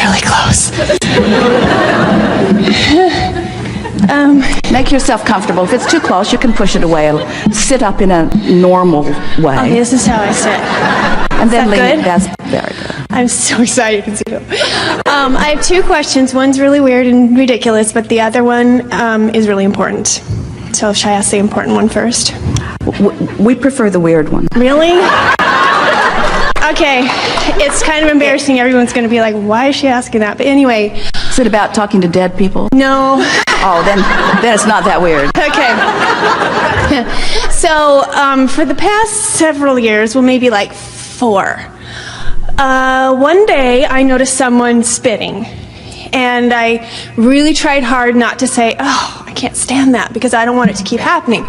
really close. Make yourself comfortable. If it's too close, you can push it away. Sit up in a normal way. Okay, this is how I sit. And then Is that lean. good? That's very good. I'm so excited you can see them. I have two questions. One's really weird and ridiculous, but the other one is really important. So should I ask the important one first? We prefer the weird one. Really? Okay. It's kind of embarrassing. Everyone's going to be like, why is she asking that? But anyway. Is it about talking to dead people? No. Oh, then it's not that weird. Okay. So for the past several years, well, maybe like 4, one day I noticed someone spitting. And I really tried hard not to say, oh, I can't stand that, because I don't want it to keep happening.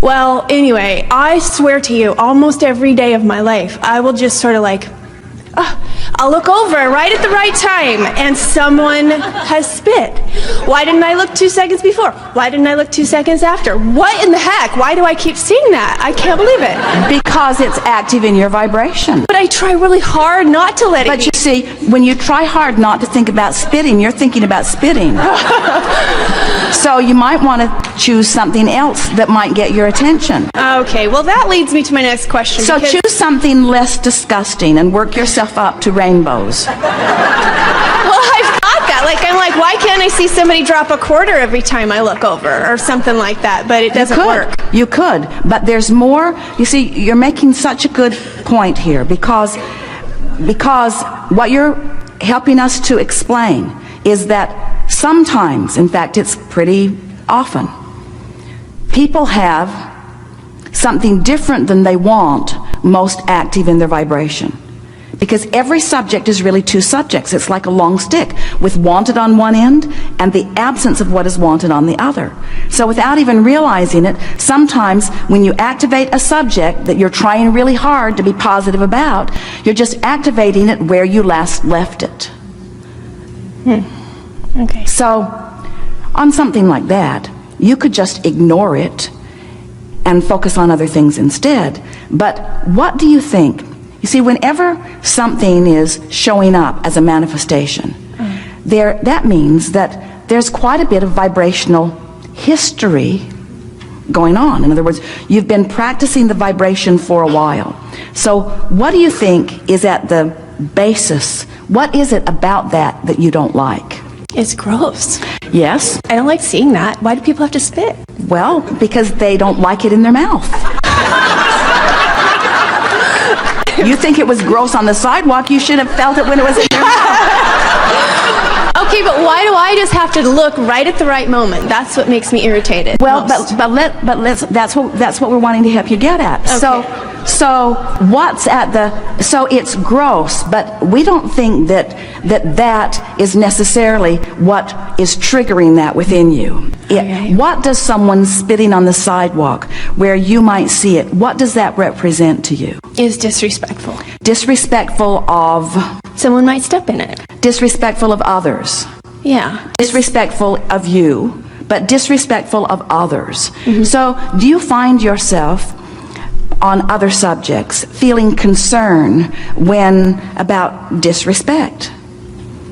Well, anyway, I swear to you, almost every day of my life, I will just sort of like, I'll look over right at the right time, and someone has spit. Why didn't I look 2 seconds before? Why didn't I look 2 seconds after? What in the heck? Why do I keep seeing that? I can't believe it. Because it's active in your vibration. But I try really hard not to let it But you see, when you try hard not to think about spitting, you're thinking about spitting. So you might want to choose something else that might get your attention. Okay, well that leads me to my next question. So choose something less disgusting and work yourself up to rainbows. Well, I've thought that. I'm like, why can't I see somebody drop a quarter every time I look over or something like that? But it doesn't work. You could, but there's more. You see, you're making such a good point here because what you're helping us to explain is that sometimes, in fact, it's pretty often, people have something different than they want most active in their vibration. Because every subject is really 2 subjects. It's like a long stick with wanted on one end and the absence of what is wanted on the other. So without even realizing it, sometimes when you activate a subject that you're trying really hard to be positive about, you're just activating it where you last left it. Okay. So on something like that, you could just ignore it and focus on other things instead. But what do you think? You see, whenever something is showing up as a manifestation, that means that there's quite a bit of vibrational history going on. In other words, you've been practicing the vibration for a while. So what do you think is at the basis? What is it about that you don't like? It's gross. Yes? I don't like seeing that. Why do people have to spit? Well, because they don't like it in their mouth. You think it was gross on the sidewalk, you should have felt it when it was in your mouth. Okay, but why do I just have to look right at the right moment? That's what makes me irritated. Well, most. that's what we're wanting to help you get at. Okay. So it's gross, but we don't think that is necessarily what is triggering that within you. Okay. What does someone spitting on the sidewalk where you might see it, what does that represent to you? Is disrespectful. Disrespectful of? Someone might step in it. Disrespectful of others. Yeah. Disrespectful of you, but disrespectful of others. Mm-hmm. So do you find yourself on other subjects feeling concern about disrespect?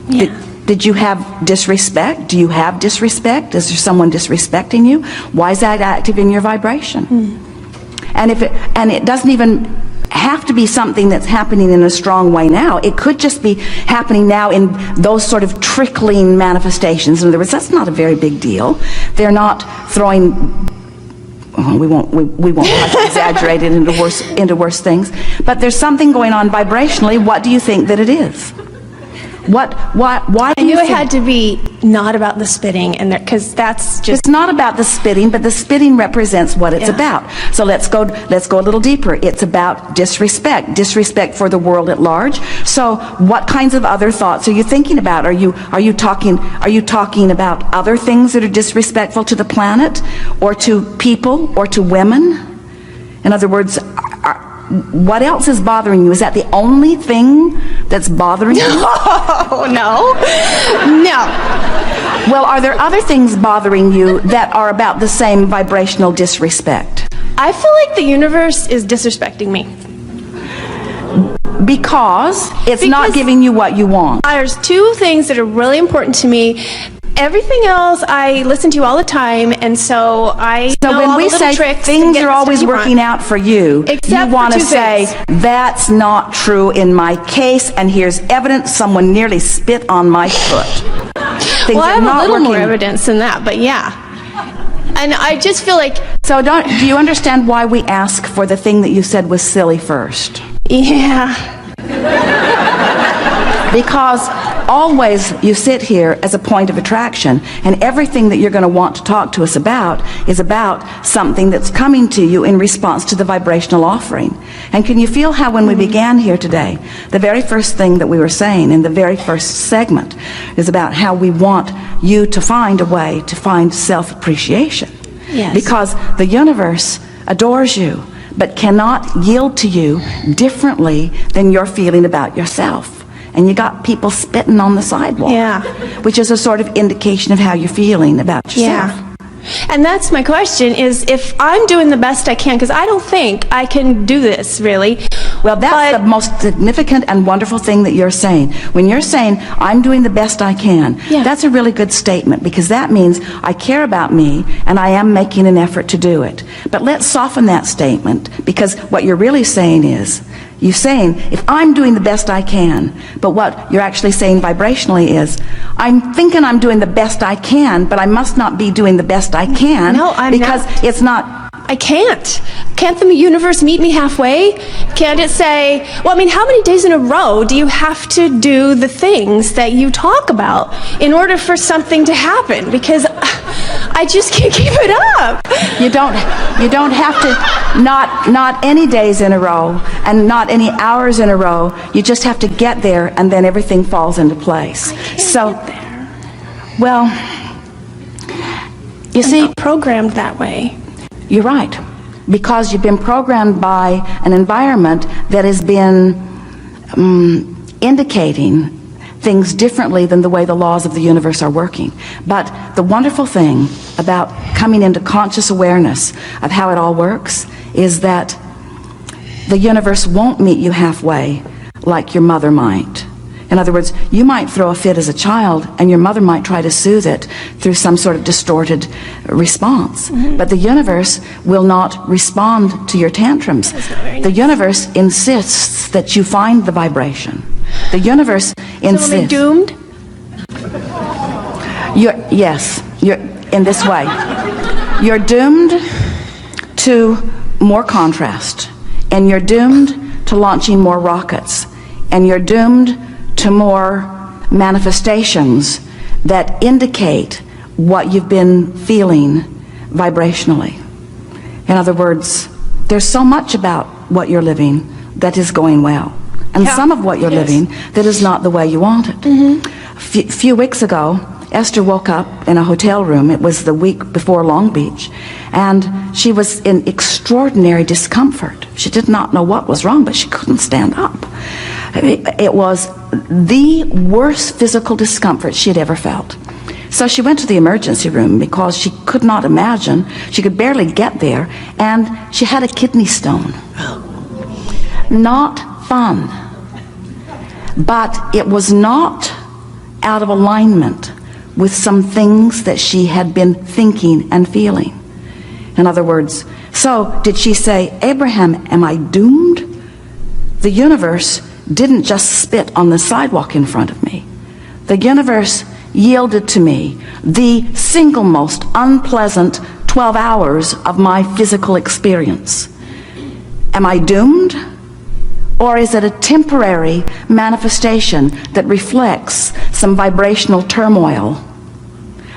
Yeah. Did you have disrespect? Do you have disrespect? Is there someone disrespecting you? Why is that active in your vibration? And it doesn't even have to be something that's happening in a strong way now. It could just be happening now in those sort of trickling manifestations. In other words, that's not a very big deal. They're not throwing, we won't exaggerate it into worse things. But there's something going on vibrationally. What do you think that it is? Why I knew it had to be not about the spitting, and because that's just... It's not about the spitting, but the spitting represents what it's about. So let's go a little deeper. It's about disrespect for the world at large. So what kinds of other thoughts are you thinking about? Are you talking about other things that are disrespectful to the planet, or to people, or to women? In other words, what else is bothering you? Is that the only thing that's bothering you? No. Well, are there other things bothering you that are about the same vibrational disrespect? I feel like the universe is disrespecting me. Because it's not giving you what you want. There's two things that are really important to me. Everything else I listen to all the time, and so I know when all we the little say tricks things to get are the always stuff you working want. out for you, Except you for want to two say, things. that's not true in my case, and here's evidence someone nearly spit on my foot. Things Well, I are have not a little more working. evidence than that, but yeah. And I just feel like, So do you understand why we ask for the thing that you said was silly first? yeah. Because always you sit here as a point of attraction, and everything that you're going to want to talk to us about is about something that's coming to you in response to the vibrational offering. And can you feel how when we began here today, the very first thing that we were saying in the very first segment is about how we want you to find a way to find self-appreciation. Yes. Because the universe adores you, but cannot yield to you differently than you're feeling about yourself. And you got people spitting on the sidewalk. Yeah. Which is a sort of indication of how you're feeling about yourself. Yeah. And that's my question, is if I'm doing the best I can, because I don't think I can do this, really. Well, that's the most significant and wonderful thing that you're saying. When you're saying, I'm doing the best I can, Yeah. that's a really good statement, because that means I care about me and I am making an effort to do it. But let's soften that statement, because what you're really saying is, you're saying, if I'm doing the best I can, but what you're actually saying vibrationally is, I'm thinking I'm doing the best I can, but I must not be doing the best I can. No, I'm because not. it's not. I can't. Can't the universe meet me halfway? Can't it say, well, I mean, how many days in a row do you have to do the things that you talk about in order for something to happen? Because I just can't keep it up. You don't have to, not any days in a row and not any hours in a row. You just have to get there, and then everything falls into place. So, Get there. well, you I'm see, not programmed that way. you're right, because you've been programmed by an environment that has been indicating things differently than the way the laws of the universe are working. But the wonderful thing about coming into conscious awareness of how it all works is that the universe won't meet you halfway like your mother might. In other words, you might throw a fit as a child, and your mother might try to soothe it through some sort of distorted response. But the universe will not respond to your tantrums. The universe insists that you find the vibration. The universe insists. So am I doomed? Yes, you're in this way. You're doomed to more contrast, and you're doomed to launching more rockets, and you're doomed to more manifestations that indicate what you've been feeling vibrationally. In other words, there's so much about what you're living that is going well, and some of what you're living that is not the way you want it. A few weeks ago, Esther woke up in a hotel room. It was the week before Long Beach, and she was in extraordinary discomfort. She did not know what was wrong, but she couldn't stand up. It was the worst physical discomfort she had ever felt. So she went to the emergency room because she could not imagine, she could barely get there, and she had a kidney stone. Not fun. But it was not out of alignment with some things that she had been thinking and feeling. In other words, so did she say, Abraham, am I doomed? The universe didn't just spit on the sidewalk in front of me. The universe yielded to me the single most unpleasant 12 hours of my physical experience. Am I doomed? Or is it a temporary manifestation that reflects some vibrational turmoil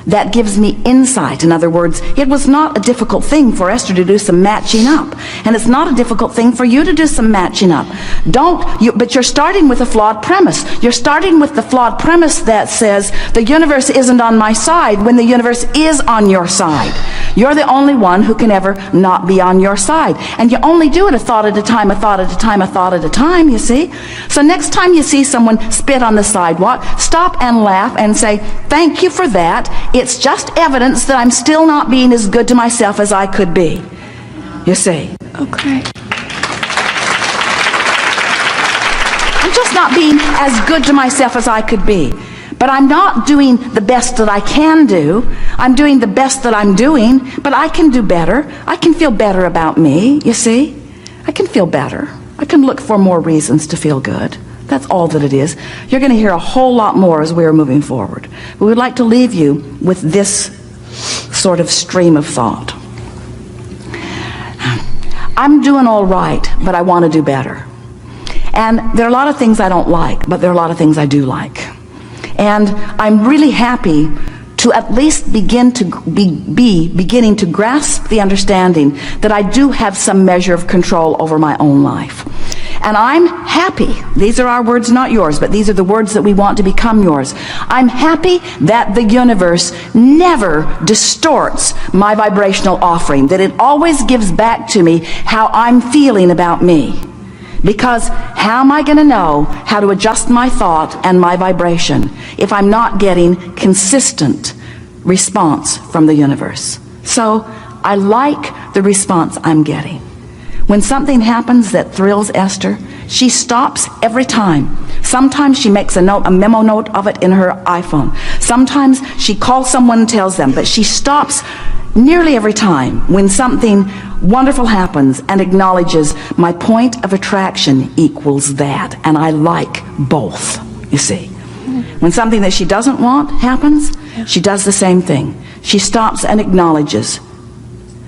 that gives me insight? In other words, it was not a difficult thing for Esther to do some matching up, and it's not a difficult thing for you to do some matching up. But you're starting with a flawed premise. You're starting with the flawed premise that says the universe isn't on my side when the universe is on your side. You're the only one who can ever not be on your side, and you only do it a thought at a time, a thought at a time, a thought at a time, you see. So next time you see someone spit on the sidewalk, stop and laugh and say, thank you for that. It's just evidence that I'm still not being as good to myself as I could be. You see. Okay. not being as good to myself as I could be. But I'm not doing the best that I can do. I'm doing the best that I'm doing, but I can do better. I can feel better about me, you see? I can feel better. I can look for more reasons to feel good. That's all that it is. You're going to hear a whole lot more as we are moving forward. We would like to leave you with this sort of stream of thought. I'm doing all right, but I want to do better. And there are a lot of things I don't like, but there are a lot of things I do like. And I'm really happy to at least begin to beginning to grasp the understanding that I do have some measure of control over my own life. And I'm happy, these are our words, not yours, but these are the words that we want to become yours. I'm happy that the universe never distorts my vibrational offering, that it always gives back to me how I'm feeling about me. Because how am I going to know how to adjust my thought and my vibration if I'm not getting consistent response from the universe? So I like the response I'm getting. When something happens that thrills Esther, she stops every time. Sometimes she makes a memo note of it in her iPhone. Sometimes she calls someone and tells them, but she stops nearly every time when something wonderful happens and acknowledges my point of attraction equals that. And I like both, you see. When something that she doesn't want happens, she does the same thing. She stops and acknowledges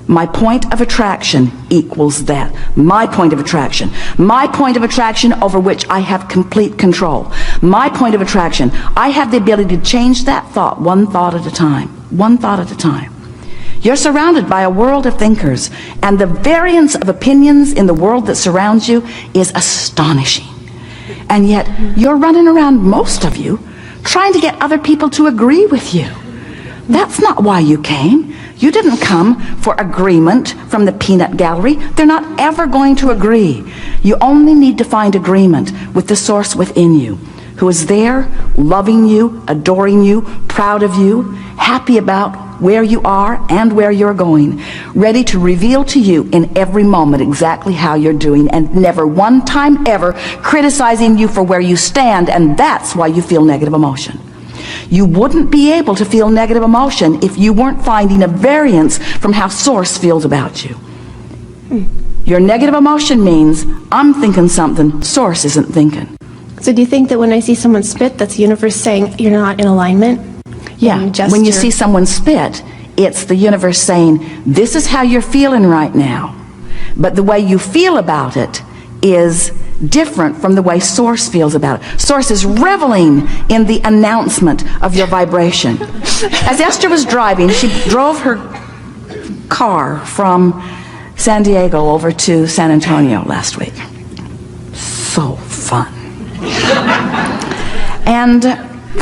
my point of attraction equals that. My point of attraction. My point of attraction over which I have complete control. My point of attraction. I have the ability to change that thought one thought at a time. One thought at a time. You're surrounded by a world of thinkers, and the variance of opinions in the world that surrounds you is astonishing. And yet, you're running around, most of you, trying to get other people to agree with you. That's not why you came. You didn't come for agreement from the peanut gallery. They're not ever going to agree. You only need to find agreement with the source within you, who is there, loving you, adoring you, proud of you, happy about where you are and where you're going, ready to reveal to you in every moment exactly how you're doing, and never one time ever criticizing you for where you stand, and that's why you feel negative emotion. You wouldn't be able to feel negative emotion if you weren't finding a variance from how Source feels about you. Your negative emotion means I'm thinking something Source isn't thinking. So do you think that when I see someone spit, that's the universe saying you're not in alignment? Yeah, when you see someone spit, it's the universe saying, this is how you're feeling right now. But the way you feel about it is different from the way Source feels about it. Source is reveling in the announcement of your vibration. As Esther was driving, she drove her car from San Diego over to San Antonio last week. So fun. And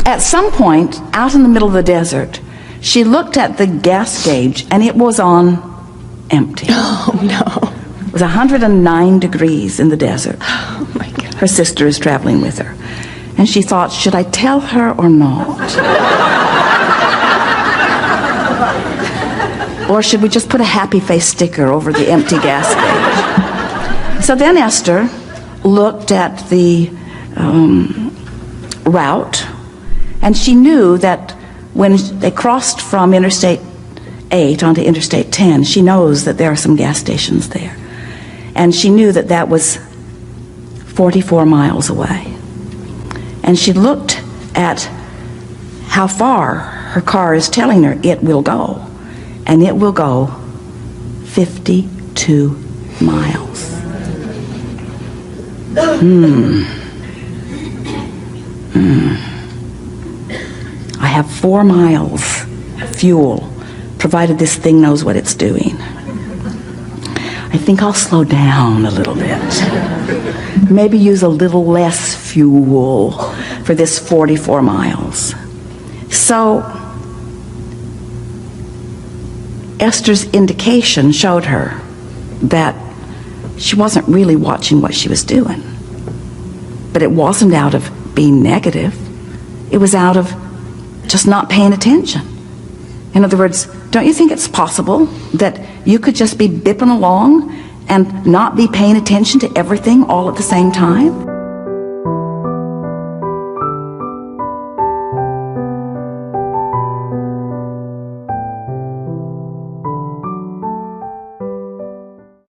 at some point, out in the middle of the desert, she looked at the gas gauge and it was on empty. Oh, no. It was 109 degrees in the desert. Oh, my God. Her sister is traveling with her. And she thought, should I tell her or not? Or should we just put a happy face sticker over the empty gas gauge? So then Esther looked at the route, and she knew that when they crossed from Interstate 8 onto Interstate 10, she knows that there are some gas stations there. And she knew that that was 44 miles away. And she looked at how far her car is telling her it will go. And it will go 52 miles. I have 4 miles of fuel, provided this thing knows what it's doing. I think I'll slow down a little bit. Maybe use a little less fuel for this 44 miles. So Esther's indication showed her that she wasn't really watching what she was doing. But it wasn't out of being negative. It was out of just not paying attention. In other words, don't you think it's possible that you could just be bipping along and not be paying attention to everything all at the same time?